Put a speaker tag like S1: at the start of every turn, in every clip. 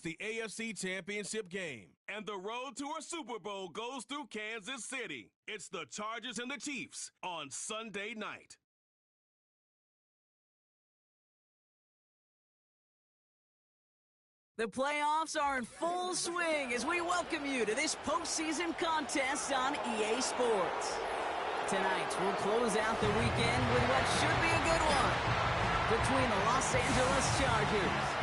S1: It's the AFC Championship game, and the road to a Super Bowl goes through Kansas City. It's the Chargers and the Chiefs on Sunday night.
S2: The playoffs are in full swing as we welcome you to this postseason contest on EA Sports. Tonight, we'll close out the weekend with what should be a good one between the Los Angeles Chargers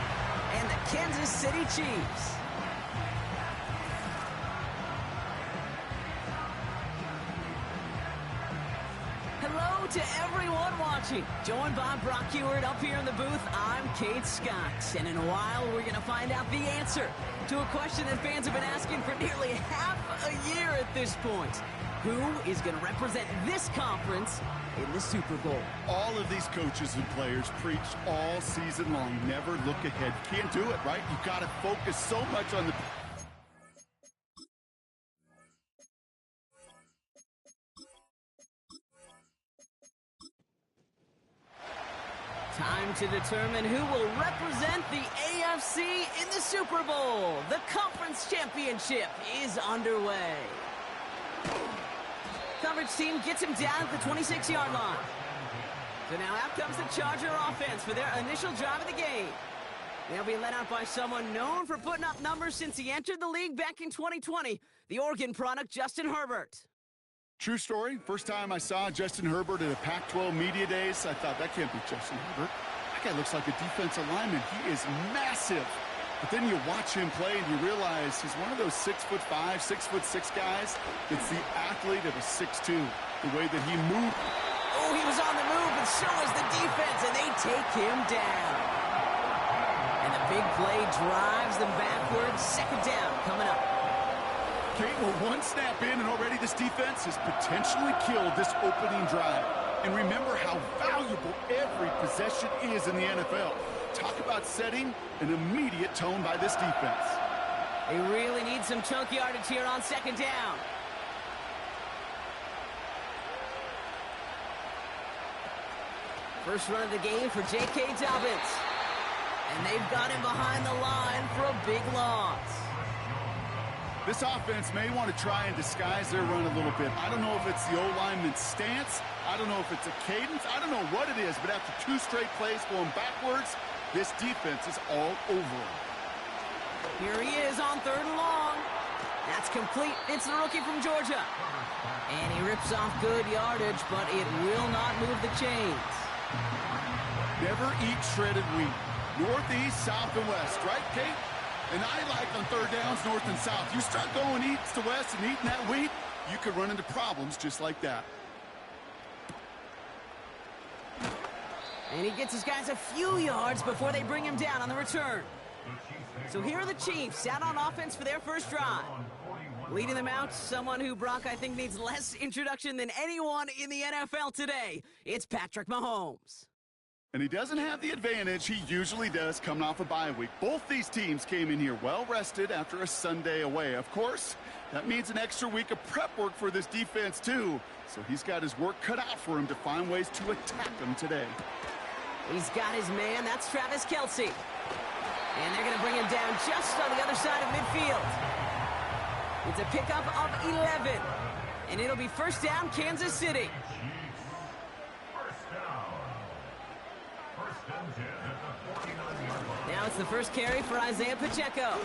S2: and the Kansas City Chiefs. Hello to everyone watching. Joined by Brock Ewart up here in the booth, I'm Kate Scott. And in a while, we're going to find out the answer to a question that fans have been asking for nearly half a year at this point. Who is going to represent this conference in the Super Bowl?
S3: All of these coaches and players preach all season long, never look ahead. You can't do it, right? You've got to focus so much on the...
S2: Time to determine who will represent the AFC in the Super Bowl. The conference championship is underway. Coverage team gets him down at the 26-yard line. So now out comes the Charger offense for their initial drive of the game. They'll be led out by someone known for putting up numbers since he entered the league back in 2020, the Oregon product, Justin Herbert.
S3: True story. First time I saw Justin Herbert at a Pac-12 Media Days, I thought, that can't be Justin Herbert. That guy looks like a defensive lineman. He is massive. But then you watch him play and you realize he's one of those 6'5", 6'6" guys that's the athlete of a 6'2". The way that he moved.
S2: Oh, he was on the move, and so was the defense, and they take him down. And the big play drives them backwards. Second down coming up.
S3: Kate, we're one snap in, and already this defense has potentially killed this opening drive. And remember how valuable every possession is in the NFL. Talk about setting an immediate tone by this defense.
S2: They really need some chunk yardage here on second down. First run of the game for J.K. Dobbins. And they've got him behind the line for a big loss.
S3: This offense may want to try and disguise their run a little bit. I don't know if it's the O-lineman's stance. I don't know if it's a cadence. I don't know what it is, but after two straight plays going backwards, this defense is all over him.
S2: Here he is on third and long. That's complete. It's the rookie from Georgia. And he rips off good yardage, but it will not move the chains.
S3: Never eat shredded wheat. Northeast, south, and west, right, Kate? And I like on third downs, north and south. You start going east to west and eating that wheat, you could run into problems just like that.
S2: And he gets his guys a few yards before they bring him down on the return. So here are the Chiefs out on offense for their first drive. Leading them out, someone who, Brock, I think needs less introduction than anyone in the NFL today. It's Patrick Mahomes.
S3: And he doesn't have the advantage he usually does coming off a bye week. Both these teams came in here well-rested after a Sunday away. Of course, that means an extra week of prep work for this defense, too. So he's got his work cut out for him to find ways to attack them today.
S2: He's got his man. That's Travis Kelce. And they're going to bring him down just on the other side of midfield. It's a pickup of 11. And it'll be first down, Kansas City. Now it's the first carry for Isaiah Pacheco.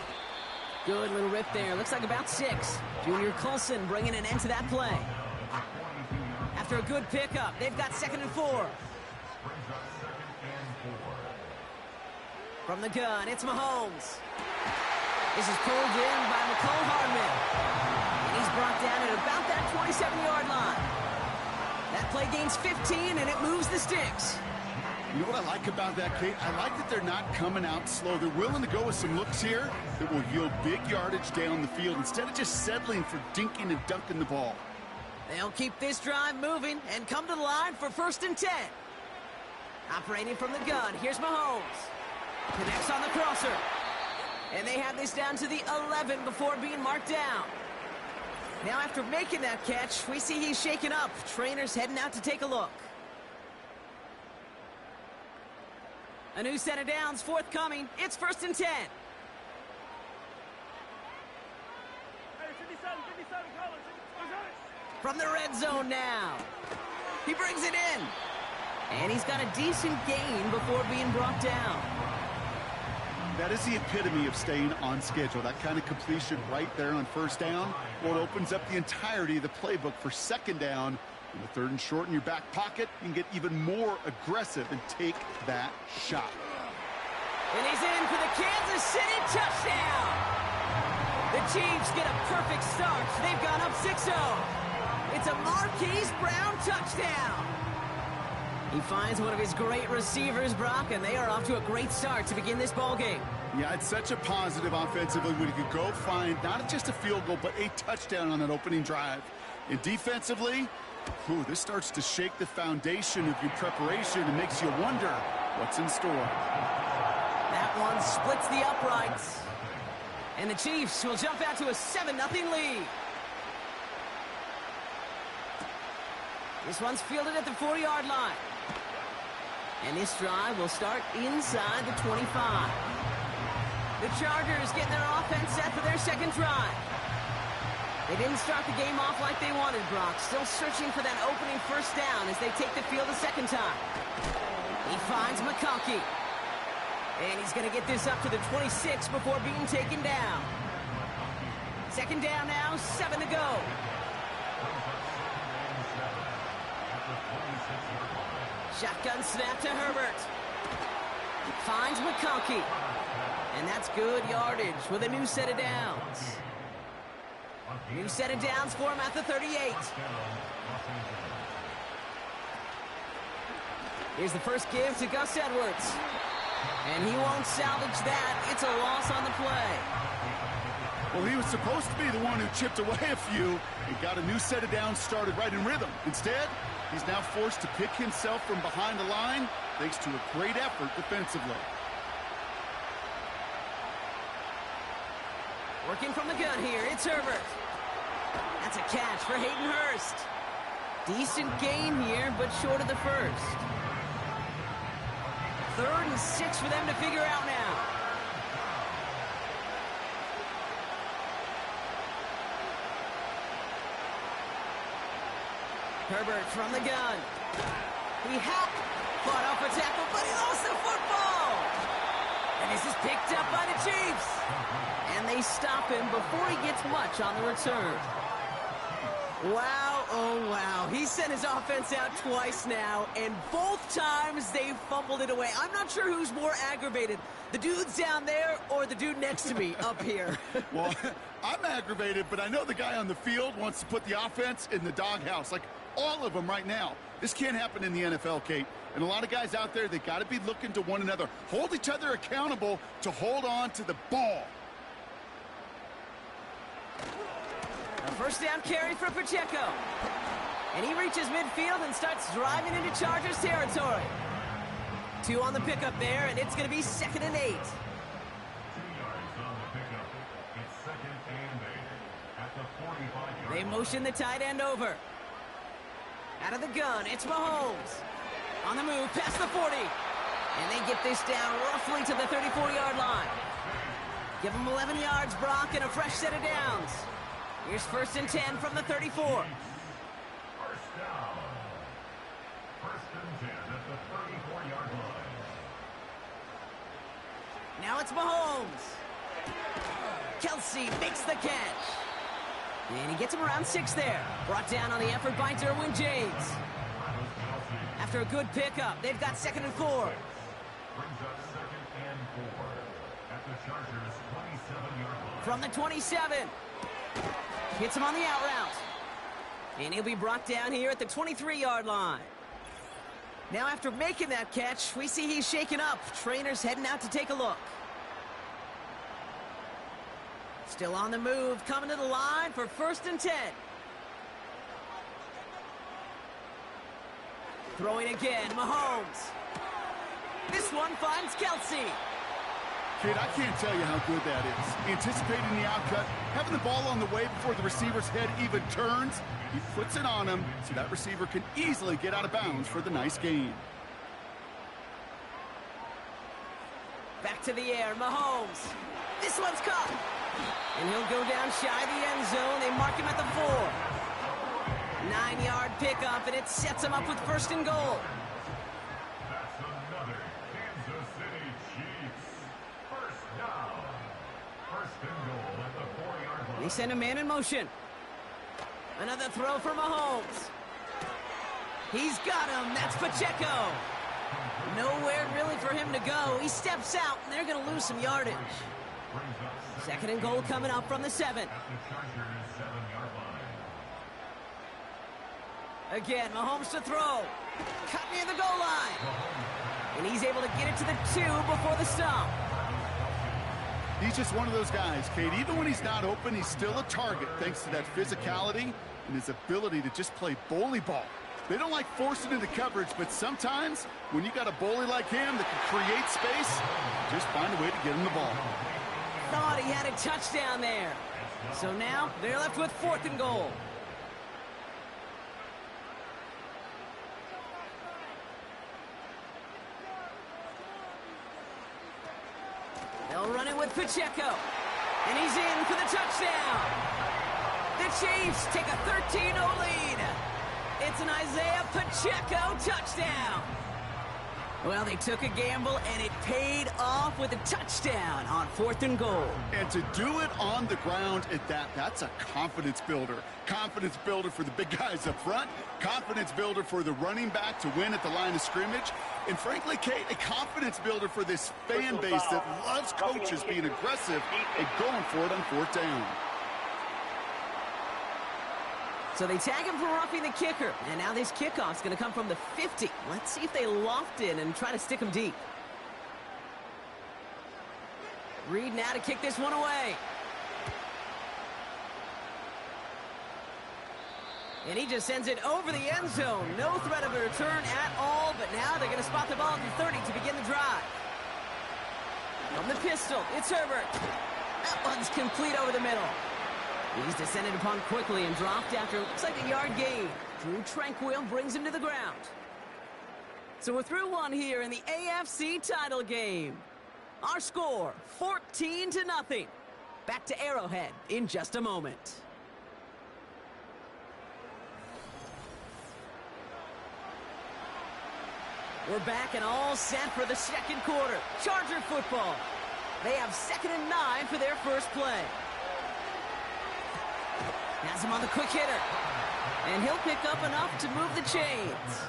S2: Good little rip there. Looks like about 6. Junior Colson bringing an end to that play. After a good pickup, they've got 2nd and 4. From the gun, it's Mahomes. This is pulled in by Mecole Hardman. And he's brought down at about that 27-yard line. That play gains 15, and it moves the sticks.
S3: You know what I like about that, Kate? I like that they're not coming out slow. They're willing to go with some looks here that will yield big yardage down the field instead of just settling for dinking and dunking the ball.
S2: They'll keep this drive moving and come to the line for 1st and 10. Operating from the gun, here's Mahomes. Connects on the crosser. And they have this down to the 11 before being marked down. Now after making that catch, we see he's shaken up. Trainers heading out to take a look. A new set of downs forthcoming. It's 1st and 10. From the red zone now. He brings it in. And he's got a decent gain before being brought down.
S3: That is the epitome of staying on schedule. That kind of completion right there on first down. Well, it opens up the entirety of the playbook for second down. In the third and short in your back pocket, you can get even more aggressive and take that shot.
S2: And he's in for the Kansas City touchdown. The Chiefs get a perfect start. They've gone up 6-0. It's a Marquise Brown touchdown. He finds one of his great receivers, Brock, and they are off to a great start to begin this ballgame.
S3: Yeah, it's such a positive offensively when you can go find not just a field goal, but a touchdown on that opening drive. And defensively, this starts to shake the foundation of your preparation and makes you wonder what's in store.
S2: That one splits the uprights. And the Chiefs will jump out to a 7-0 lead. This one's fielded at the 40-yard line. And this drive will start inside the 25. The Chargers getting their offense set for their second drive. They didn't start the game off like they wanted, Brock. Still searching for that opening first down as they take the field a second time. He finds McConkey. And he's going to get this up to the 26 before being taken down. Second down now, 7 to go. Shotgun snap to Herbert. Finds McConkey. And that's good yardage with a new set of downs. New set of downs for him at the 38. Here's the first give to Gus Edwards. And he won't salvage that. It's a loss on the play.
S3: Well, he was supposed to be the one who chipped away a few and got a new set of downs started right in rhythm. Instead, he's now forced to pick himself from behind the line thanks to a great effort defensively.
S2: Working from the gun here, it's Herbert. That's a catch for Hayden Hurst. Decent gain here, but short of the first. 3rd and 6 for them to figure out now. Herbert from the gun. He fought off a tackle, but he lost the football. And this is picked up by the Chiefs. And they stop him before he gets much on the return. Wow, oh wow. He sent his offense out twice now, and both times they fumbled it away. I'm not sure who's more aggravated, the dudes down there or the dude next to me up here.
S3: Well, I'm aggravated, but I know the guy on the field wants to put the offense in the doghouse, like all of them right now. This can't happen in the NFL, Kate. And a lot of guys out there, they got to be looking to one another. Hold each other accountable to hold on to the ball.
S2: A first down carry for Pacheco. And he reaches midfield and starts driving into Chargers territory. 2 on the pickup there, and it's going to be 2nd and 8.
S4: 2 yards on the pickup. It's 2nd and 8 at the 45-yard
S2: They motion the tight end over. Out of the gun, it's Mahomes. On the move, past the 40. And they get this down roughly to the 34-yard line. Give them 11 yards, Brock, and a fresh set of downs. Here's 1st and 10 from the 34.
S4: First down. 1st and 10 at the 34-yard line.
S2: Now it's Mahomes. Kelsey makes the catch. And he gets him around 6 there. Brought down on the effort by Derwin James. After a good pickup, they've got 2nd and 4.
S4: Brings up 2nd and 4 at the Chargers' 27-yard line.
S2: From the 27. Hits him on the out route. And he'll be brought down here at the 23-yard line. Now after making that catch, we see he's shaken up. Trainer's heading out to take a look. Still on the move, coming to the line for 1st and 10. Throwing again, Mahomes. This one finds Kelsey.
S3: Kid, I can't tell you how good that is. Anticipating the outcut, having the ball on the way before the receiver's head even turns, he puts it on him so that receiver can easily get out of bounds for the nice gain.
S2: Back to the air, Mahomes. This one's caught. And he'll go down shy of the end zone. They mark him at the 4. 9-yard pickup, and it sets him up with first and goal.
S4: That's another Kansas City Chiefs first down. First and goal at the 4-yard line.
S2: They send a man in motion. Another throw for Mahomes. He's got him. That's Pacheco. Nowhere really for him to go. He steps out, and they're going to lose some yardage. Second and goal coming up from the 7.
S4: At the Chargers 7-yard line.
S2: Again, Mahomes to throw. Cut near the goal line. And he's able to get it to the 2 before the stop.
S3: He's just one of those guys, Kate. Even when he's not open, he's still a target thanks to that physicality and his ability to just play bully ball. They don't like forcing into coverage, but sometimes when you got a bully like him that can create space, just find a way to get him the ball.
S2: Thought he had a touchdown there. So now they're left with 4th and goal. They'll run it with Pacheco. And he's in for the touchdown. The Chiefs take a 13-0 lead. It's an Isaiah Pacheco touchdown. Well, they took a gamble, and it paid off with a touchdown on 4th and goal.
S3: And to do it on the ground at that, that's a confidence builder. Confidence builder for the big guys up front. Confidence builder for the running back to win at the line of scrimmage. And frankly, Kate, a confidence builder for this fan base that loves coaches being aggressive and going for it on 4th down.
S2: So they tag him for roughing the kicker. And now this kickoff's going to come from the 50. Let's see if they loft in and try to stick him deep. Reed now to kick this one away. And he just sends it over the end zone. No threat of a return at all, but now they're going to spot the ball at the 30 to begin the drive. From the pistol, it's Herbert. That one's complete over the middle. He's descended upon quickly and dropped after looks like a yard gain. Drew Tranquil brings him to the ground. So we're through one here in the AFC title game. Our score, 14-0. Back to Arrowhead in just a moment. We're back and all set for the second quarter. Charger football. They have 2nd and 9 for their first play. Has him on the quick hitter. And he'll pick up enough to move the chains.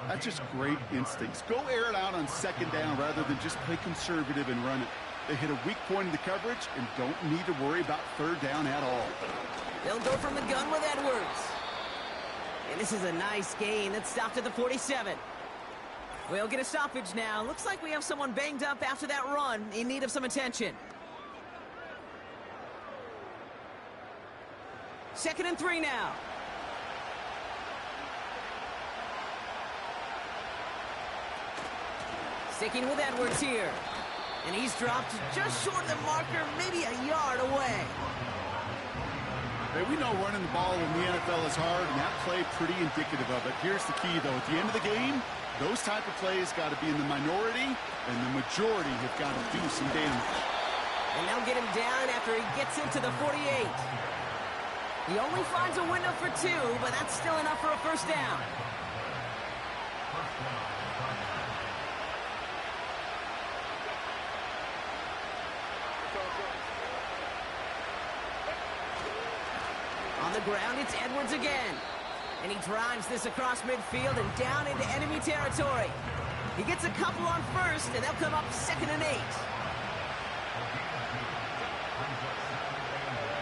S3: That's just great instincts. Go air it out on 2nd down rather than just play conservative and run it. They hit a weak point in the coverage and don't need to worry about 3rd down at all.
S2: They'll go from the gun with Edwards. And this is a nice gain that stopped at the 47. We'll get a stoppage now. Looks like we have someone banged up after that run in need of some attention. 2nd and 3 now. Sticking with Edwards here. And he's dropped just short of the marker, maybe a yard away.
S3: Hey, we know running the ball in the NFL is hard, and that play pretty indicative of it. Here's the key, though. At the end of the game, those type of plays got to be in the minority, and the majority have got to do some damage.
S2: And they'll get him down after he gets into the 48. He only finds a window for 2, but that's still enough for a first down. On the ground, it's Edwards again. And he drives this across midfield and down into enemy territory. He gets a couple on first, and they'll come up 2nd and 8.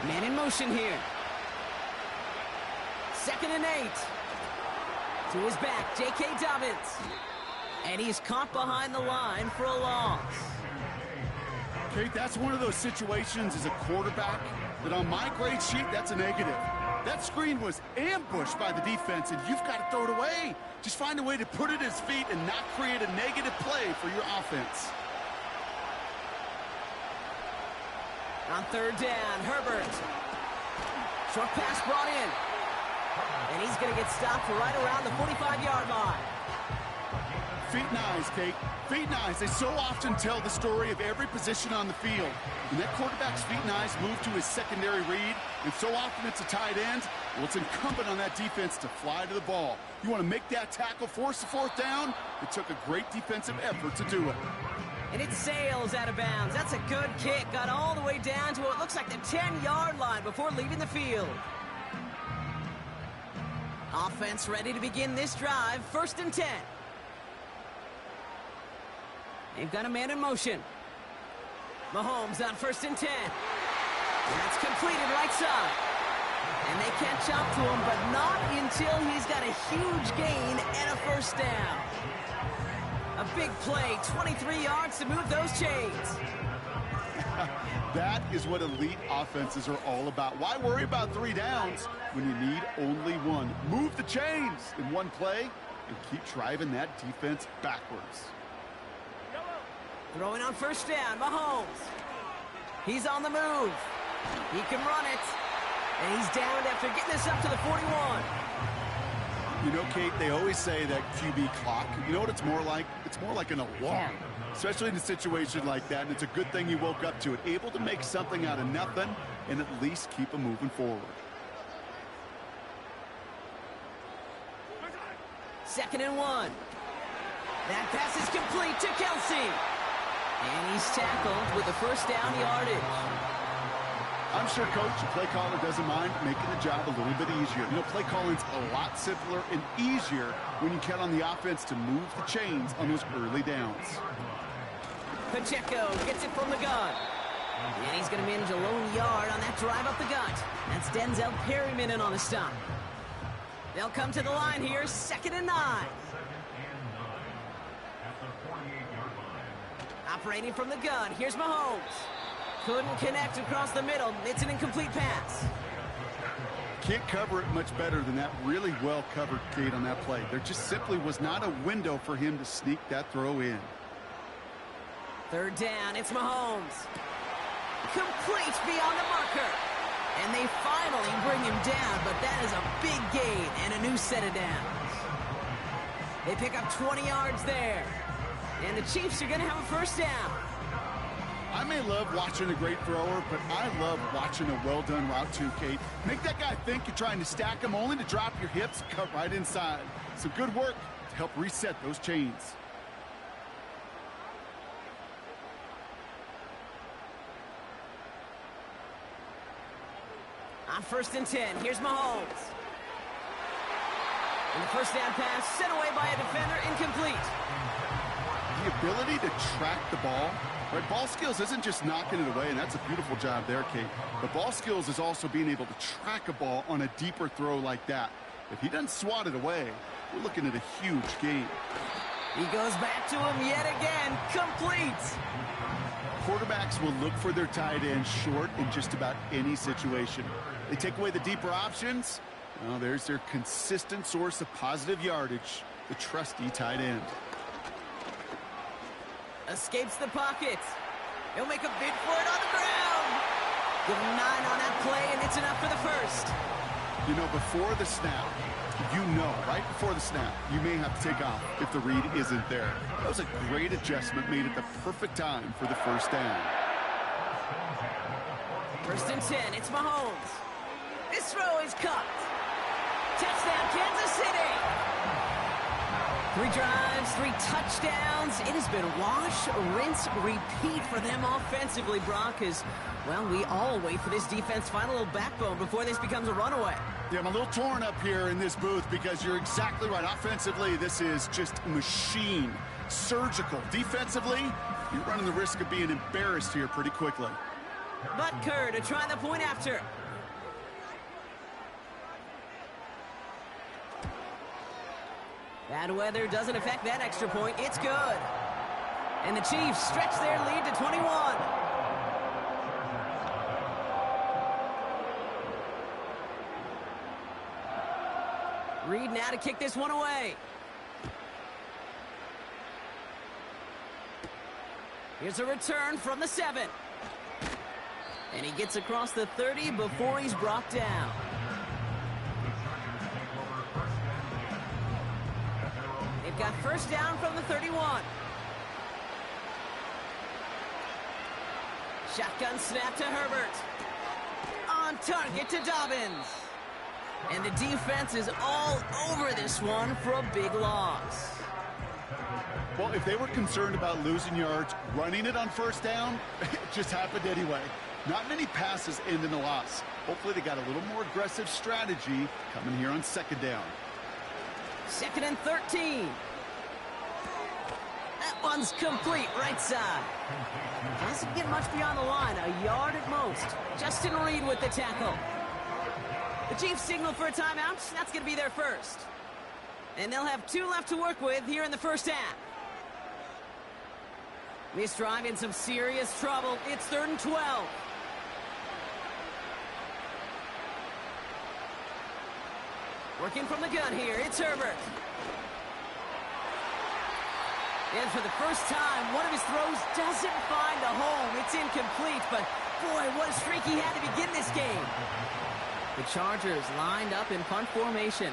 S2: Man in motion here. 2nd and 8. To his back, J.K. Dobbins. And he's caught behind the line for a loss.
S3: Kate, that's one of those situations as a quarterback that on my grade sheet, that's a negative. That screen was ambushed by the defense, and you've got to throw it away. Just find a way to put it at his feet and not create a negative play for your offense.
S2: On 3rd down, Herbert. Short pass brought in. And he's going to get stopped right around the 45-yard line.
S3: feet and eyes, Kate. Feet and eyes. They so often tell the story of every position on the field. When that quarterback's feet and eyes move to his secondary read, and so often it's a tight end, well, it's incumbent on that defense to fly to the ball. You want to make that tackle, force the fourth down? It took a great defensive effort to do it.
S2: And it sails out of bounds. That's a good kick. Got all the way down to what looks like the 10-yard line before leaving the field. Offense ready to begin this drive. 1st and 10. They've got a man in motion. Mahomes on 1st and 10. That's completed right side. And they catch up to him, but not until he's got a huge gain and a 1st down. A big play, 23 yards to move those chains.
S3: That is what elite offenses are all about. Why worry about 3 downs when you need only 1? Move the chains in one play and keep driving that defense backwards.
S2: Throwing on 1st down, Mahomes. He's on the move. He can run it. And he's down after getting this up to the 41.
S3: You know, Kate, they always say that QB clock, you know what it's more like? It's more like an alarm, especially in a situation like that, and it's a good thing you woke up to it. Able to make something out of nothing and at least keep them moving forward.
S2: 2nd and 1. That pass is complete to Kelsey. And he's tackled with the 1st down yardage.
S3: I'm sure Coach, the play caller, doesn't mind making the job a little bit easier. You know, play calling's a lot simpler and easier when you count on the offense to move the chains on those early downs.
S2: Pacheco gets it from the gun. And he's going to manage a lone yard on that drive up the gut. That's Denzel Perryman in on the stop. They'll come to the line here, 2nd and 9. Operating from the gun, here's Mahomes. Couldn't connect across the middle. It's an incomplete pass.
S3: Can't cover it much better than that. Really well covered, Kate, on that play. There just simply was not a window for him to sneak that throw in.
S2: 3rd down, it's Mahomes. Complete beyond the marker. And they finally bring him down, but that is a big gain and a new set of downs. They pick up 20 yards there. And the Chiefs are going to have a 1st down.
S3: I may love watching a great thrower, but I love watching a well-done route too, Kate. Make that guy think you're trying to stack him only to drop your hips and cut right inside. Some good work to help reset those chains.
S2: On 1st and 10, here's Mahomes. And the 1st down pass sent away by a defender, incomplete.
S3: The ability to track the ball. Right, ball skills isn't just knocking it away, and that's a beautiful job there, Kate. But ball skills is also being able to track a ball on a deeper throw like that. If he doesn't swat it away, we're looking at a huge gain.
S2: He goes back to him yet again, complete.
S3: Quarterbacks will look for their tight end short in just about any situation. They take away the deeper options. Well, there's their consistent source of positive yardage, the trusty tight end.
S2: Escapes the pocket. He'll make a bid for it on the ground. Give him 9 on that play, and it's enough for the 1st.
S3: You know, before the snap, right before the snap, you may have to take off if the read isn't there. That was a great adjustment made at the perfect time for the 1st down.
S2: 1st and 10, it's Mahomes. This throw is caught. Touchdown, Kansas City. 3 drives, 3 touchdowns. It has been wash, rinse, repeat for them offensively, Brock, as, well, we all wait for this defense to find a little backbone before this becomes a runaway.
S3: Yeah, I'm a little torn up here in this booth because you're exactly right. Offensively, this is just a machine. Surgical. Defensively, you're running the risk of being embarrassed here pretty quickly.
S2: Butker to try the point after. Bad weather doesn't affect that extra point. It's good. And the Chiefs stretch their lead to 21. Reed now to kick this one away. Here's a return from the 7. And he gets across the 30 before he's brought down. got first down from the 31. Shotgun snap to Herbert. On target to Dobbins. And the defense is all over this one for a big loss.
S3: Well, if they were concerned about losing yards, running it on first down, it just happened anyway. Not many passes end in a loss. Hopefully they got a little more aggressive strategy coming here on second down.
S2: 2nd and 13. That one's complete, right side. Doesn't get much beyond the line, a yard at most. Justin Reed with the tackle. The Chiefs signal for a timeout. That's going to be their first. And they'll have 2 left to work with here in the first half. This drive in some serious trouble. It's 3rd and 12. Working from the gun here, it's Herbert. And for the first time, one of his throws doesn't find a home. It's incomplete, but boy, what a streak he had to begin this game. The Chargers lined up in punt formation.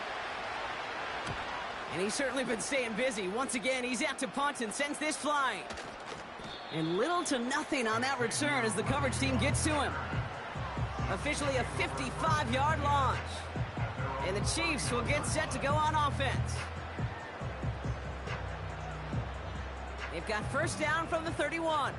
S2: And he's certainly been staying busy. Once again, he's out to punt and sends this flying. And little to nothing on that return as the coverage team gets to him. Officially a 55-yard launch. And the Chiefs will get set to go on offense. They've got first down from the 31.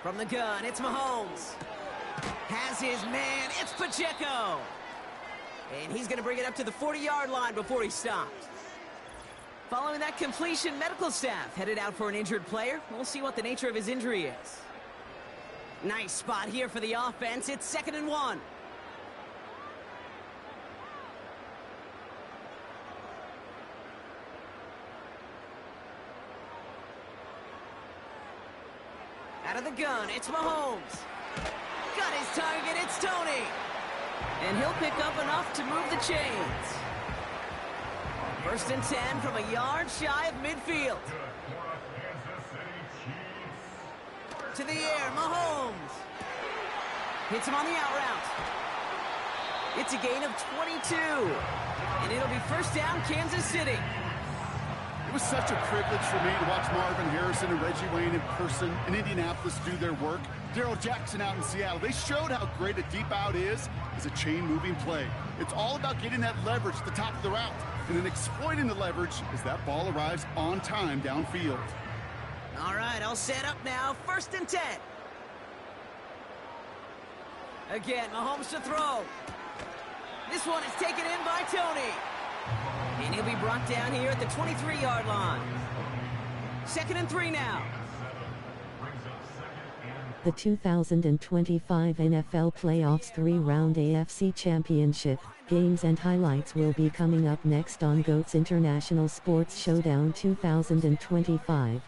S2: From the gun, it's Mahomes. Has his man, it's Pacheco. And he's going to bring it up to the 40-yard line before he stops. Following that completion, medical staff headed out for an injured player. We'll see what the nature of his injury is. Nice spot here for the offense. It's 2nd and 1. Out of the gun, it's Mahomes. Got his target, it's Tony. And he'll pick up enough to move the chains. 1st and 10 from a yard shy of midfield. To the air, Mahomes. Hits him on the out route. It's a gain of 22. And it'll be first down, Kansas City.
S3: It was such a privilege for me to watch Marvin Harrison and Reggie Wayne in person in Indianapolis do their work. Darrell Jackson out in Seattle. They showed how great a deep out is as a chain-moving play. It's all about getting that leverage at the top of the route and then exploiting the leverage as that ball arrives on time downfield.
S2: All right, I'll set up now. 1st and 10. Again, Mahomes to throw. This one is taken in by Tony. And he'll be brought down here at the 23-yard line. 2nd and 3 now.
S5: The 2025 NFL Playoffs 3-round AFC Championship games and highlights will be coming up next on GOAT's International Sports Showdown 2025.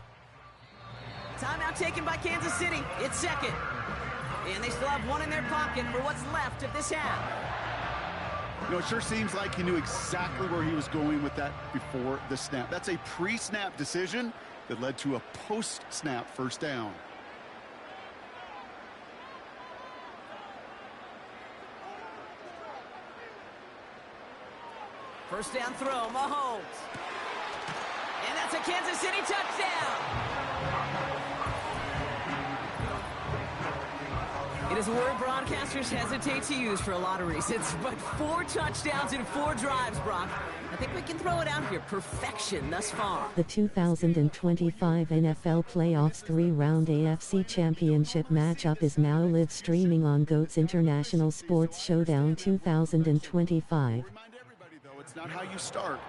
S2: Timeout taken by Kansas City. It's 2nd. And they still have one in their pocket for what's left of this half.
S3: You know, it sure seems like he knew exactly where he was going with that before the snap. That's a pre-snap decision that led to a post-snap first down.
S2: First down throw, Mahomes. And that's a Kansas City touchdown. It is a word broadcasters hesitate to use for a lot of reasons, but 4 touchdowns in 4 drives, Brock. I think we can throw it out here. Perfection thus far.
S5: The 2025 NFL Playoffs 3-round AFC Championship matchup is now live streaming on GOAT's International Sports Showdown 2025.
S3: Remind everybody, though, it's not how you start,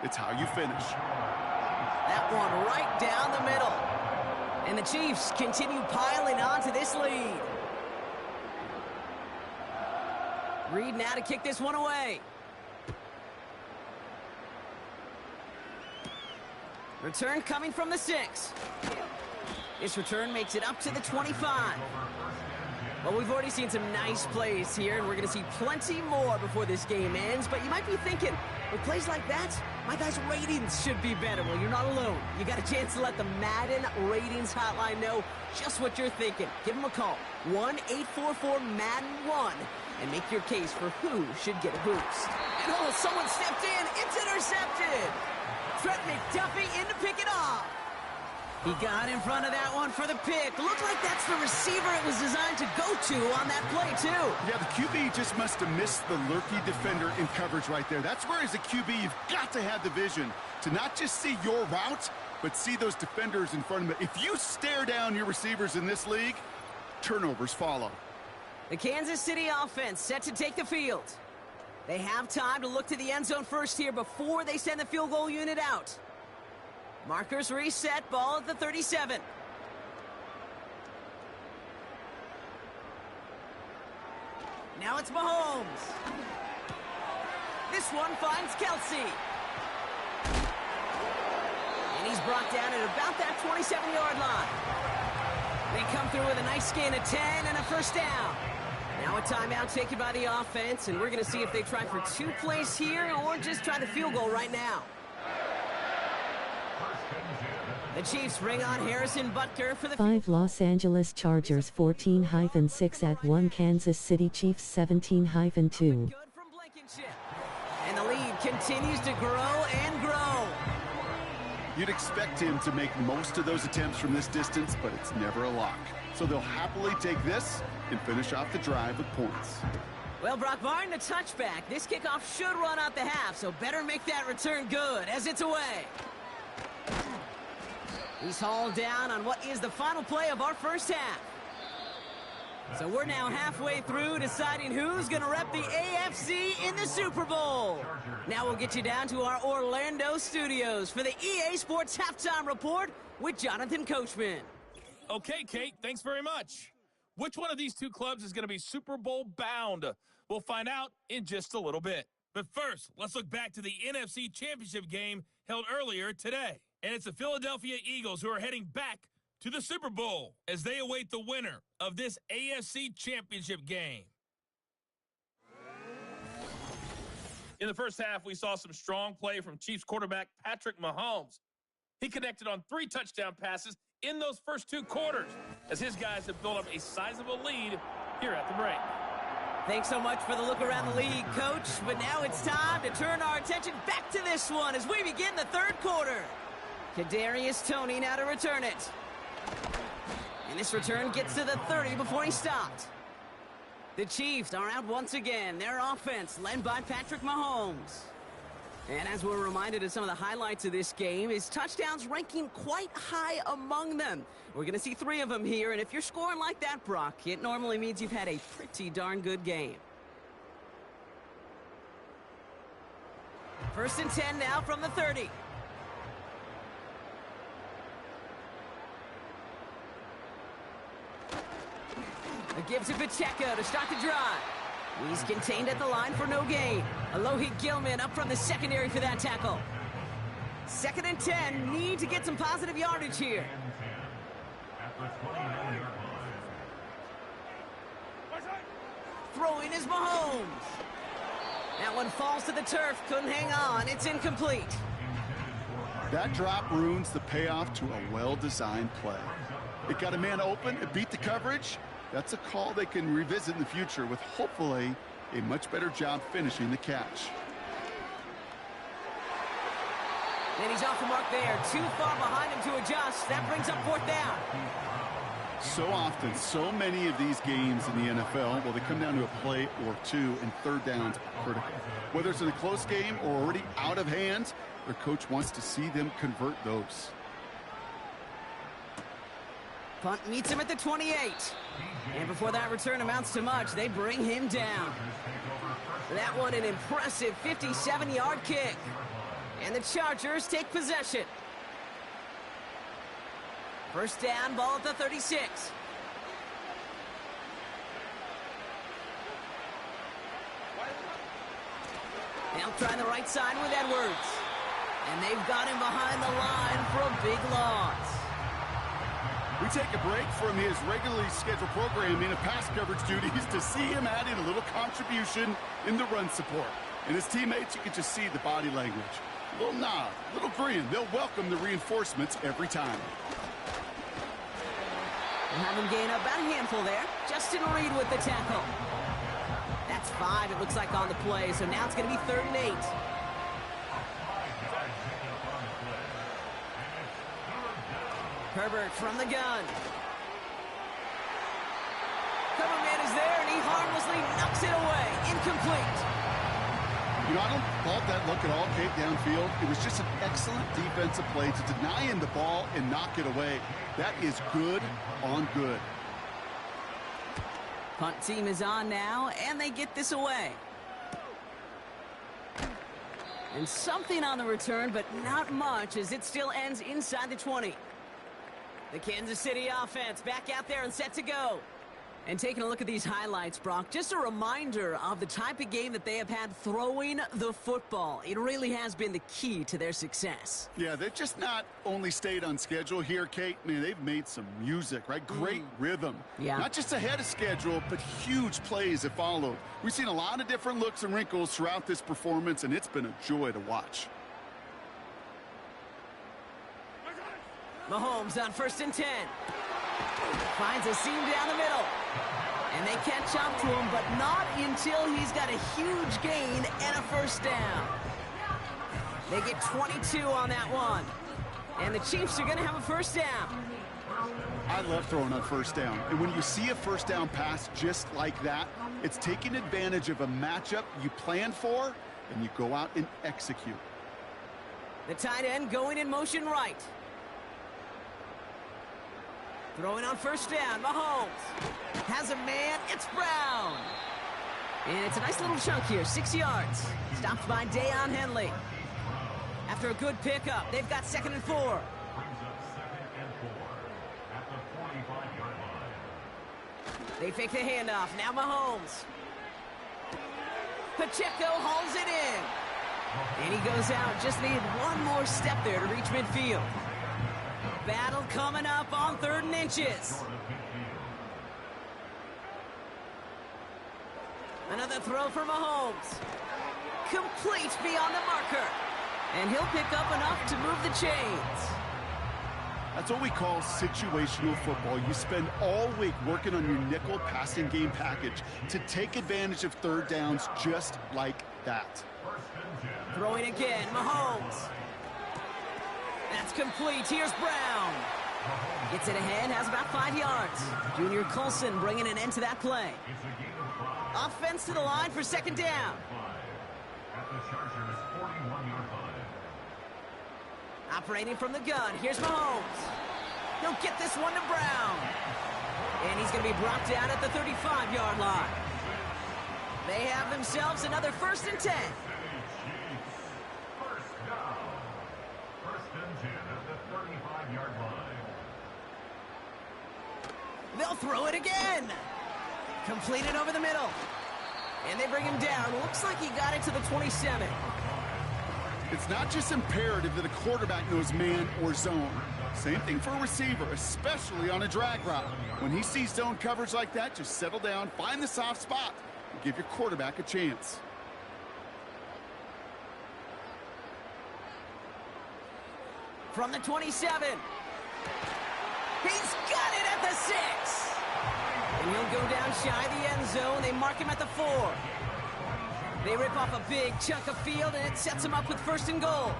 S3: it's how you finish.
S2: That one right down the middle. And the Chiefs continue piling on to this lead. Reed now to kick this one away. Return coming from the 6. This return makes it up to the 25. Well, we've already seen some nice plays here, and we're going to see plenty more before this game ends. But you might be thinking, with plays like that, my guys' ratings should be better. Well, you're not alone. You got a chance to let the Madden Ratings Hotline know just what you're thinking. Give them a call, 1-844-MADDEN-1, and make your case for who should get a boost. And oh, someone stepped in. It's intercepted. Trent McDuffie in to pick it off. He got in front of that one for the pick. Looked like that's the receiver it was designed to go to on that play, too.
S3: Yeah, the QB just must have missed the lurky defender in coverage right there. That's where, as a QB, you've got to have the vision to not just see your route, but see those defenders in front of it. If you stare down your receivers in this league, turnovers follow.
S2: The Kansas City offense set to take the field. They have time to look to the end zone first here before they send the field goal unit out. Markers reset, ball at the 37. Now it's Mahomes. This one finds Kelsey. And he's brought down at about that 27-yard line. They come through with a nice gain of 10 and a first down. Now a timeout taken by the offense, and we're going to see if they try for 2 plays here or just try the field goal right now. The Chiefs bring on Harrison Butker for the
S5: 5 Los Angeles Chargers 14-6 at 1 Kansas City Chiefs 17-2.
S2: And the lead continues to grow and grow.
S3: You'd expect him to make most of those attempts from this distance, but it's never a lock. So they'll happily take this and finish off the drive with points.
S2: Well, Brock, barring the touchback, this kickoff should run out the half, so better make that return good as it's away. He's hauled down on what is the final play of our first half. So we're now halfway through deciding who's going to rep the AFC in the Super Bowl. Now we'll get you down to our Orlando studios for the EA Sports Halftime Report with Jonathan Coachman.
S6: Okay, Kate, thanks very much. Which one of these two clubs is going to be Super Bowl bound? We'll find out in just a little bit. But first, let's look back to the NFC Championship game held earlier today. And it's the Philadelphia Eagles who are heading back to the Super Bowl as they await the winner of this AFC Championship game. In the first half, we saw some strong play from Chiefs quarterback Patrick Mahomes. He connected on 3 touchdown passes in those first 2 quarters as his guys have built up a sizable lead here at the break.
S2: Thanks so much for the look around the league, Coach. But now it's time to turn our attention back to this one as we begin the third quarter. Kadarius Toney now to return it. And this return gets to the 30 before he stopped. The Chiefs are out once again. Their offense led by Patrick Mahomes. And as we're reminded of some of the highlights of this game, his touchdowns ranking quite high among them. We're going to see 3 of them here, and if you're scoring like that, Brock, it normally means you've had a pretty darn good game. First and 10 now from the 30. A give to Pacheco to start the drive. He's contained at the line for no gain. Alohi Gilman up from the secondary for that tackle. 2nd and 10. Need to get some positive yardage here. Throwing is Mahomes. That one falls to the turf. Couldn't hang on. It's incomplete.
S3: That drop ruins the payoff to a well-designed play. It got a man open. It beat the coverage. That's a call they can revisit in the future with hopefully a much better job finishing the catch.
S2: And he's off the mark there. Too far behind him to adjust. That brings up 4th down.
S3: So often, so many of these games in the NFL, well, they come down to a play or 2, and 3rd downs are critical. Whether it's in a close game or already out of hand, their coach wants to see them convert those.
S2: Punt meets him at the 28. And before that return amounts to much, they bring him down. That one an impressive 57-yard kick. And the Chargers take possession. First down, ball at the 36. They'll try the right side with Edwards. And they've got him behind the line for a big loss.
S3: We take a break from his regularly scheduled programming of pass coverage duties to see him add in a little contribution in the run support. And his teammates, you can just see the body language. A little nod, a little grin. They'll welcome the reinforcements every time.
S2: We'll have him gain about a handful there. Justin Reed with the tackle. That's 5, it looks like, on the play. So now it's going to be 3rd and 8. Herbert from the gun. Cover man is there, and he harmlessly knocks it away. Incomplete.
S3: You know, I don't fault that look at all, Kate, downfield. It was just an excellent defensive play to deny him the ball and knock it away. That is good on good.
S2: Punt team is on now, and they get this away. And something on the return, but not much, as it still ends inside the 20. The Kansas City offense back out there and set to go. And taking a look at these highlights, Brock, just a reminder of the type of game that they have had throwing the football. It really has been the key to their success.
S3: Yeah, they've just not only stayed on schedule here, Kate. Man, they've made some music, right? Great rhythm.
S2: Yeah.
S3: Not just ahead of schedule, but huge plays that followed. We've seen a lot of different looks and wrinkles throughout this performance, and it's been a joy to watch.
S2: Mahomes on 1st and 10. Finds a seam down the middle. And they catch up to him, but not until he's got a huge gain and a 1st down. They get 22 on that one. And the Chiefs are going to have a 1st down.
S3: I love throwing on 1st down. And when you see a 1st down pass just like that, it's taking advantage of a matchup you plan for, and you go out and execute.
S2: The tight end going in motion right. Throwing on 1st down, Mahomes has a man, it's Brown. And it's a nice little chunk here, 6 yards. Stopped by Deion Henley. After a good pickup, they've got 2nd and 4.
S4: Brings up 2nd and 4 at the 45-yard line.
S2: They fake the handoff, now Mahomes. Pacheco hauls it in. And he goes out, just needed one more step there to reach midfield. Battle coming up on 3rd and inches. Another throw for Mahomes. Complete beyond the marker. And he'll pick up enough to move the chains.
S3: That's what we call situational football. You spend all week working on your nickel passing game package to take advantage of 3rd downs just like that.
S2: Throwing again, Mahomes. That's complete. Here's Brown. Gets it ahead, has about 5 yards. Junior Colson bringing an end to that play. Offense to the line for 2nd down.
S4: At the Chargers' 41-yard line.
S2: Operating from the gun. Here's Mahomes. He'll get this one to Brown. And he's going to be brought down at the 35-yard line. They have themselves another 1st and 10. They'll throw it again. Completed over the middle. And they bring him down. Looks like he got it to the 27.
S3: It's not just imperative that a quarterback knows man or zone. Same thing for a receiver, especially on a drag route. When he sees zone coverage like that, just settle down, find the soft spot, and give your quarterback a chance.
S2: From the 27. He's got it at the 6. And he'll go down shy of the end zone. They mark him at the 4. They rip off a big chunk of field, and it sets him up with 1st and goal.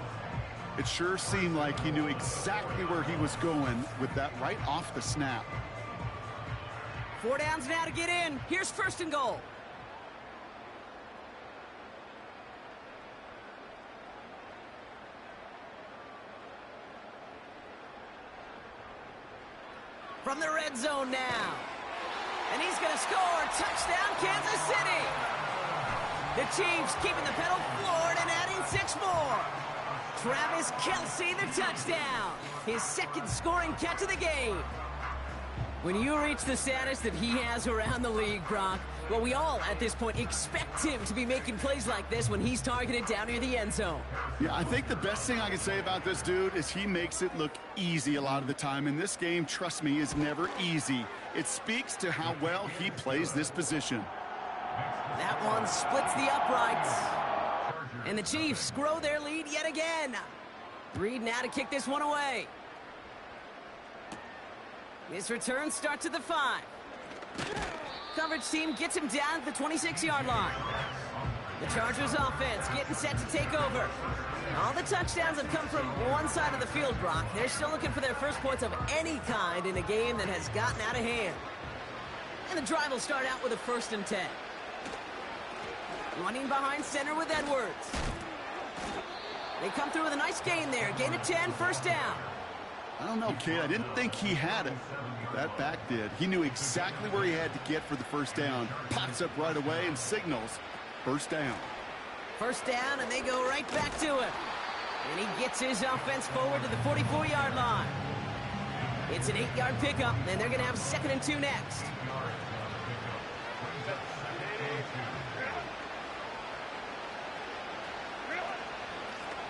S3: It sure seemed like he knew exactly where he was going with that right off the snap.
S2: 4 downs now to get in. Here's 1st and goal. From the red zone now. And he's going to score. Touchdown, Kansas City. The Chiefs keeping the pedal floored and adding 6 more. Travis Kelce, the touchdown. His 2nd scoring catch of the game. When you reach the status that he has around the league, Brock, Well, we all, at this point, expect him to be making plays like this when he's targeted down near the end zone.
S3: Yeah, I think the best thing I can say about this dude is he makes it look easy a lot of the time. And this game, trust me, is never easy. It speaks to how well he plays this position.
S2: That one splits the uprights. And the Chiefs grow their lead yet again. Reed now to kick this one away. This return starts at the 5. Coverage team gets him down at the 26-yard line. The Chargers offense getting set to take over. All the touchdowns have come from one side of the field, Brock. They're still looking for their first points of any kind in a game that has gotten out of hand. And the drive will start out with a 1st and 10. Running behind center with Edwards. They come through with a nice gain there. Gain of 10, 1st down.
S3: I don't know, kid. I didn't think he had it. That back did. He knew exactly where he had to get for the 1st down. Pops up right away and signals 1st down.
S2: 1st down, and they go right back to him. And he gets his offense forward to the 44-yard line. It's an 8-yard pickup, and they're going to have 2nd and 2 next.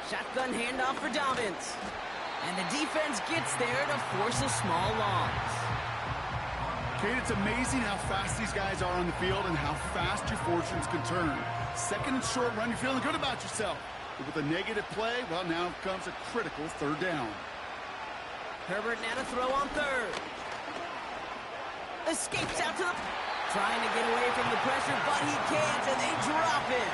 S2: Shotgun handoff for Dobbins. And the defense gets there to force a small loss.
S3: Kate, it's amazing how fast these guys are on the field and how fast your fortunes can turn. 2nd and short run, you're feeling good about yourself. But with a negative play, well, now comes a critical 3rd down.
S2: Herbert now to throw on 3rd. Escapes out to the... Trying to get away from the pressure, but he can't, and they drop him.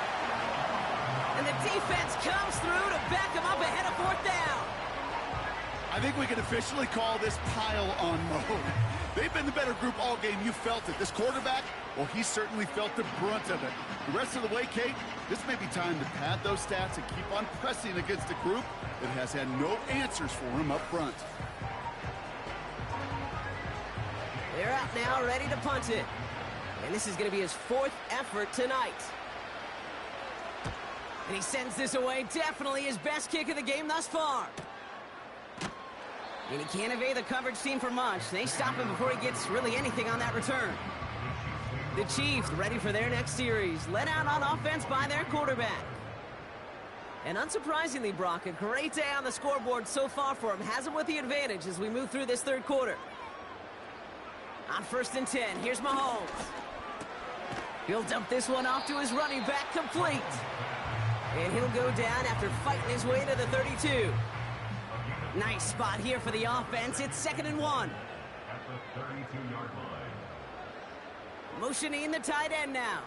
S2: And the defense comes through to back him up ahead of 4th down.
S3: I think we can officially call this pile-on mode. They've been the better group all game. You felt it. This quarterback, well, he certainly felt the brunt of it. The rest of the way, Kate, this may be time to pad those stats and keep on pressing against a group that has had no answers for him up front.
S2: They're out now, ready to punt it. And this is going to be his 4th effort tonight. And he sends this away. Definitely his best kick of the game thus far. And he can't evade the coverage team for much. They stop him before he gets really anything on that return. The Chiefs ready for their next series. Led out on offense by their quarterback. And unsurprisingly, Brock, a great day on the scoreboard so far for him. Has him with the advantage as we move through this 3rd quarter. On 1st and 10, here's Mahomes. He'll dump this one off to his running back, complete. And he'll go down after fighting his way to the 32. Nice spot here for the offense. It's 2nd and 1.
S4: At the 32-yard line.
S2: Motioning the tight end now.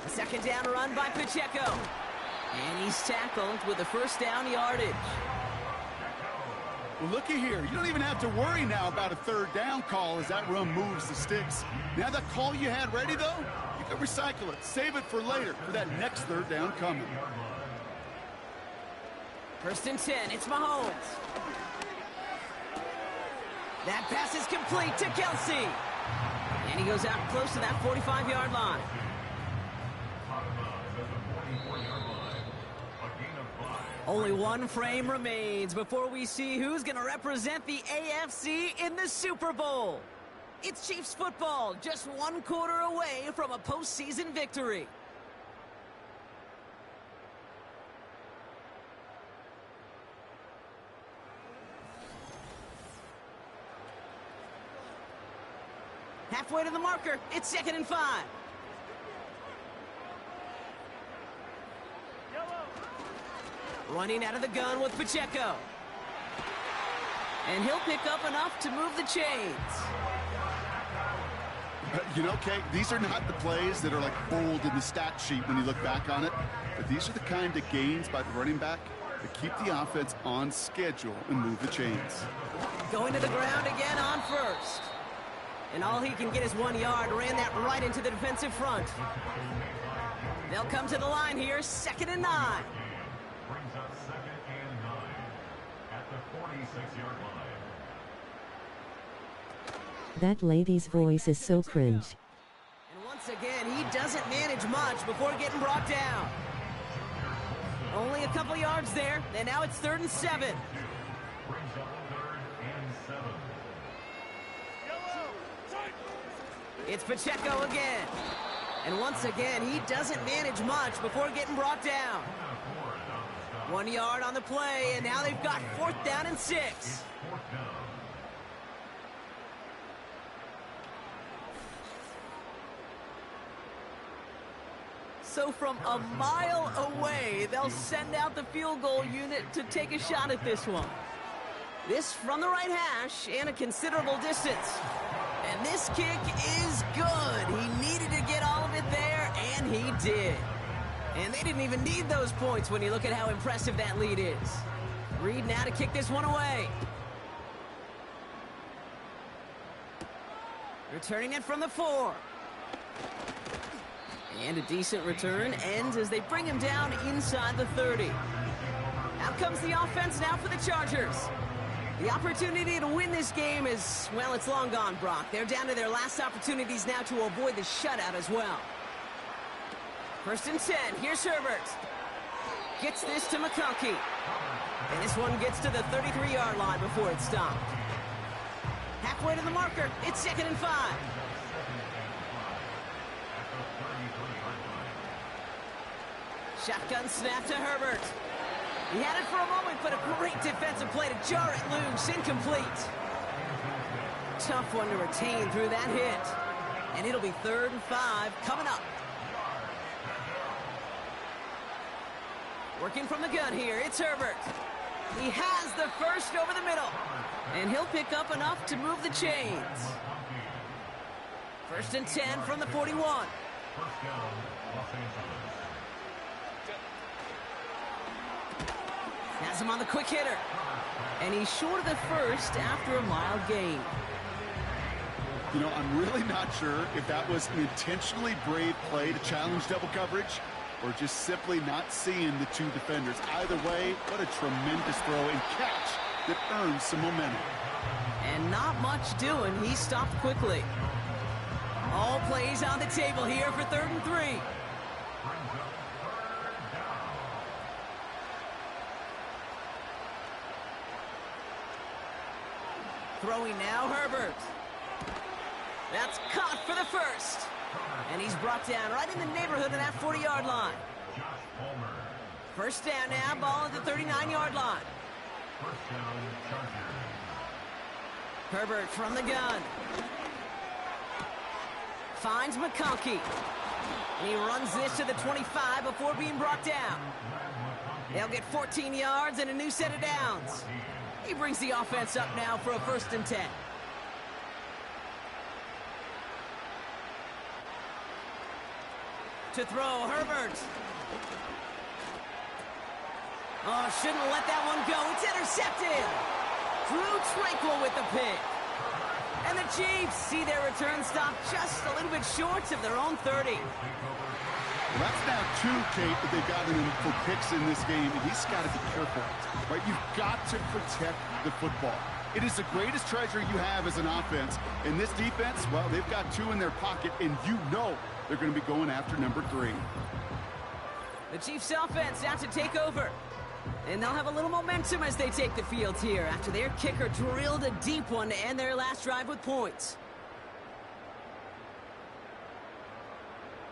S2: A 2nd down run by Pacheco. And he's tackled with the 1st down yardage.
S3: Well, looky here. You don't even have to worry now about a 3rd down call as that run moves the sticks. Now that call you had ready, though, you can recycle it. Save it for later for that next 3rd down coming.
S2: 1st and 10, it's Mahomes. That pass is complete to Kelsey. And he goes out close to that 45-yard line. Only one frame remains before we see who's going to represent the AFC in the Super Bowl. It's Chiefs football, just 1 quarter away from a postseason victory. Halfway to the marker, it's 2nd and 5. Running out of the gun with Pacheco. And he'll pick up enough to move the chains.
S3: You know, Kate, these are not the plays that are like bold in the stat sheet when you look back on it. But these are the kind of gains by the running back that keep the offense on schedule and move the chains.
S2: Going to the ground again on 1st. And all he can get is 1 yard. Ran that right into the defensive front. They'll come to the line here, 2nd and 9.
S4: Brings up 2nd and 9 at the 46-yard line.
S5: That lady's voice is so cringe.
S2: And once again, he doesn't manage much before getting brought down. Only a couple yards there, and now it's 3rd and 7.
S4: Brings up 3rd and 7.
S2: It's Pacheco again. And once again, he doesn't manage much before getting brought down. 1 yard on the play, and now they've got 4th down and 6. So from a mile away, they'll send out the field goal unit to take a shot at this one. This from the right hash and a considerable distance. And this kick is good. He needed to get all of it there, and he did. And they didn't even need those points when you look at how impressive that lead is. Reed now to kick this one away. Returning it from the 4. And a decent return ends as they bring him down inside the 30. Out comes the offense now for the Chargers. The opportunity to win this game is, well, it's long gone, Brock. They're down to their last opportunities now to avoid the shutout as well. 1st and 10. Here's Herbert. Gets this to McConkey. And this one gets to the 33-yard line before it's stopped. Halfway to the marker. It's 2nd and 5. Shotgun snap to Herbert. He had it for a moment, but a great defensive play to jar it loose. Incomplete. Tough one to retain through that hit. And it'll be 3rd and 5 coming up. Working from the gun here, it's Herbert. He has the first over the middle. And he'll pick up enough to move the chains. 1st and 10 from the 41.
S4: First down, Los Angeles.
S2: Has him on the quick hitter. And he's short of the first after a mild gain.
S3: You know, I'm really not sure if that was an intentionally brave play to challenge double coverage or just simply not seeing the 2 defenders. Either way, what a tremendous throw and catch that earns some momentum.
S2: And not much doing. He stopped quickly. All plays on the table here for 3rd and 3. Throwing now, Herbert. That's caught for the first. And he's brought down right in the neighborhood of that 40-yard line. First down now, ball at the 39-yard line.
S4: First down, Chargers.
S2: Herbert from the gun. Finds McConkey. And he runs this to the 25 before being brought down. They'll get 14 yards and a new set of downs. He brings the offense up now for a 1st and 10. To throw, Herbert. Oh, shouldn't have let that one go. It's intercepted. Drew Tranquill with the pick. And the Chiefs see their return stop just a little bit short of their own 30.
S3: Well, that's now 2, Kate, that they've gotten him for picks in this game, and he's got to be careful. Right? You've got to protect the football. It is the greatest treasure you have as an offense. And this defense, well, they've got 2 in their pocket, and you know they're going to be going after number 3.
S2: The Chiefs offense out to take over. And they'll have a little momentum as they take the field here after their kicker drilled a deep one to end their last drive with points.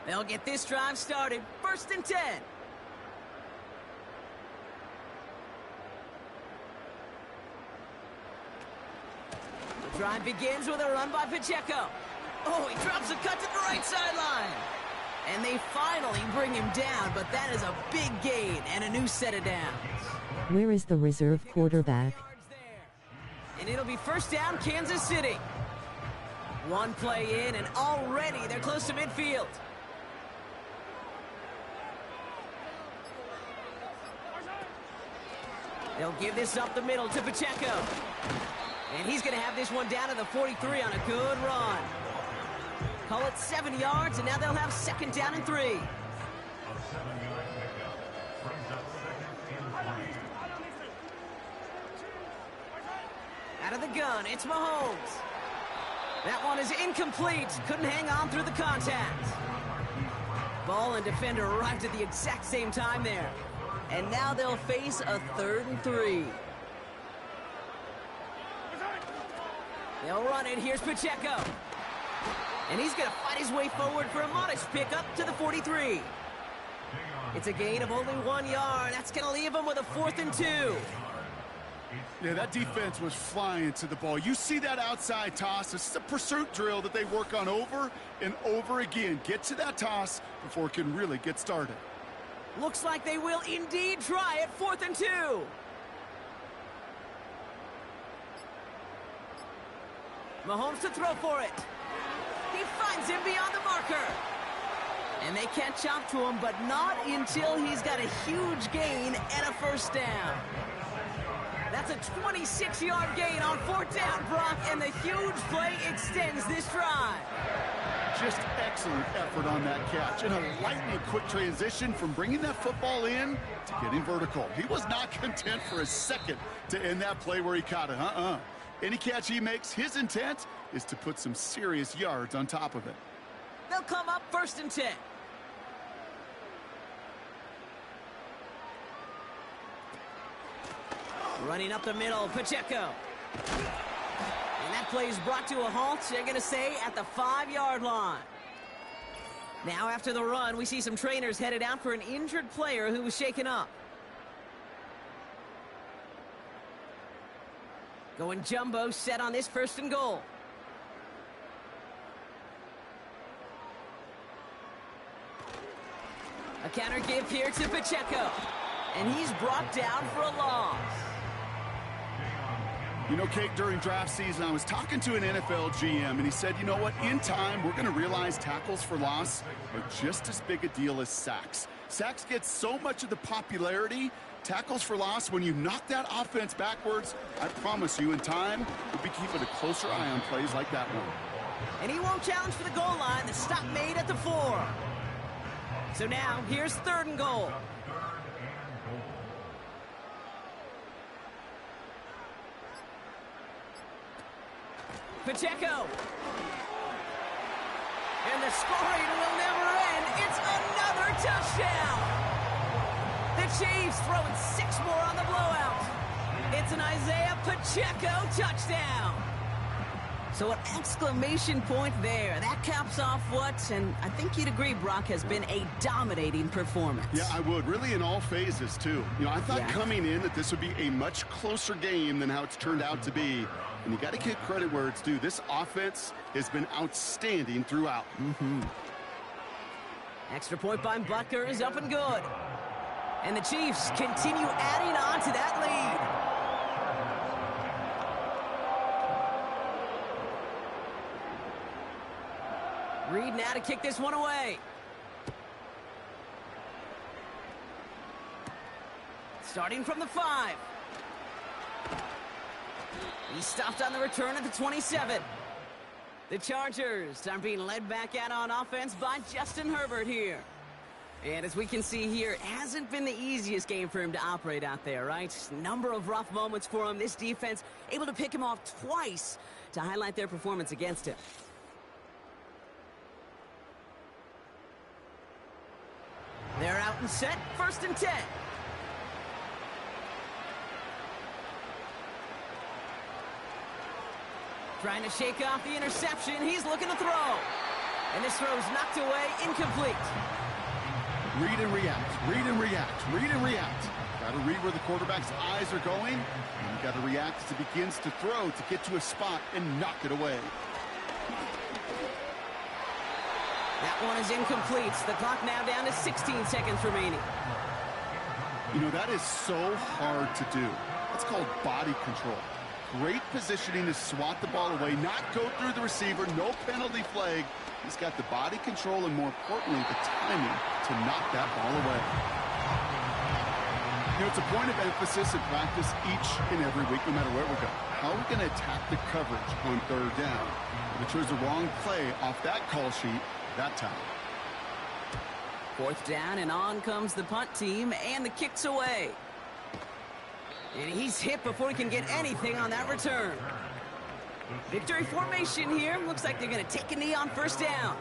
S2: They'll get this drive started. 1st and 10. The drive begins with a run by Pacheco. Oh, he drops a cut to the right sideline. And they finally bring him down, but that is a big gain and a new set of downs.
S5: Where is the reserve quarterback?
S2: And it'll be 1st down, Kansas City. 1 play in, and already they're close to midfield. They'll give this up the middle to Pacheco. And he's going to have this one down to the 43 on a good run. Call it 7 yards, and now they'll have 2nd down and 3.
S4: A 7-yard pickup brings up 2nd and 3.
S2: Out of the gun, it's Mahomes. That one is incomplete. Couldn't hang on through the contact. Ball and defender arrived at the exact same time there. And now they'll face a 3rd and 3. They'll run it. Here's Pacheco. And he's going to fight his way forward for a modest pickup to the 43. It's a gain of only 1 yard. That's going to leave him with a 4th and 2.
S3: Yeah, that defense was flying to the ball. You see that outside toss. This is a pursuit drill that they work on over and over again. Get to that toss before it can really get started.
S2: Looks like they will indeed try it. 4th and 2. Mahomes to throw for it. He finds him beyond the marker. And they catch up to him, but not until he's got a huge gain and a first down. That's a 26-yard gain on 4th down, Brock, and the huge play extends this drive.
S3: Just excellent effort on that catch. And a lightning quick transition from bringing that football in to getting vertical. He was not content for a second to end that play where he caught it. Any catch he makes, his intent is to put some serious yards on top of it.
S2: They'll come up 1st and 10. Running up the middle, Pacheco. And that play is brought to a halt, they're going to say, at the 5-yard line. Now, after the run, we see some trainers headed out for an injured player who was shaken up. Going jumbo set on this 1st and goal. A counter give here to Pacheco. And he's brought down for a loss.
S3: You know, Kate, during draft season, I was talking to an NFL GM, and he said, you know what, in time, we're going to realize tackles for loss are just as big a deal as sacks. Sacks get so much of the popularity. Tackles for loss, when you knock that offense backwards, I promise you, in time, we'll be keeping a closer eye on plays like that one.
S2: And he won't challenge for the goal line. The stop made at the 4. So now, here's 3rd and goal. Pacheco. And the scoring will never end. It's another touchdown. The Chiefs throwing 6 more on the blowout. It's an Isaiah Pacheco touchdown. So an exclamation point there. That caps off what, and I think you'd agree, Brock, has been a dominating performance.
S3: Yeah, I would. Really in all phases, too. You know, I thought coming in that this would be a much closer game than how it's turned out to be. And you got to give credit where it's due. This offense has been outstanding throughout.
S2: Extra point by Butker is up and good. And the Chiefs continue adding on to that lead. Reed now to kick this one away. Starting from the 5. He's stopped on the return at the 27. The Chargers are being led back out on offense by Justin Herbert here. And as we can see here, it hasn't been the easiest game for him to operate out there, right? Number of rough moments for him. This defense able to pick him off twice to highlight their performance against him. They're out and set. 1st and 10. Trying to shake off the interception. He's looking to throw. And this throw is knocked away, incomplete.
S3: Read and react, read and react, read and react. Got to read where the quarterback's eyes are going, and you got to react as he begins to throw to get to a spot and knock it away.
S2: That one is incomplete. The clock now down to 16 seconds remaining.
S3: You know, that is so hard to do. That's called body control. Great positioning to swat the ball away, not go through the receiver, no penalty flag. He's got the body control and, more importantly, the timing to knock that ball away. You know, it's a point of emphasis in practice each and every week, no matter where we go. How are we going to attack the coverage on 3rd down? They chose the wrong play off that call sheet that time.
S2: 4th down, and on comes the punt team, and the kick's away. And he's hit before he can get anything on that return. Victory formation here. Looks like they're going to take a knee on 1st down.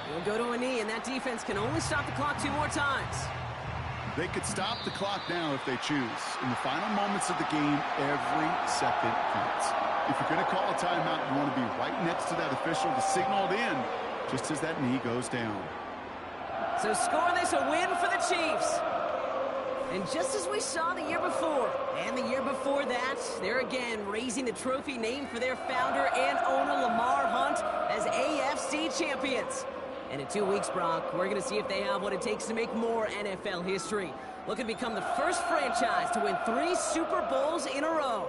S2: They'll go to a knee, and that defense can only stop the clock 2 more times.
S3: They could stop the clock now if they choose. In the final moments of the game, every second counts. If you're going to call a timeout, you want to be right next to that official to signal it in just as that knee goes down.
S2: So score this a win for the Chiefs. And just as we saw the year before, and the year before that, they're again raising the trophy named for their founder and owner, Lamar Hunt, as AFC champions. And in 2 weeks, Brock, we're going to see if they have what it takes to make more NFL history. Looking to become the first franchise to win 3 Super Bowls in a row.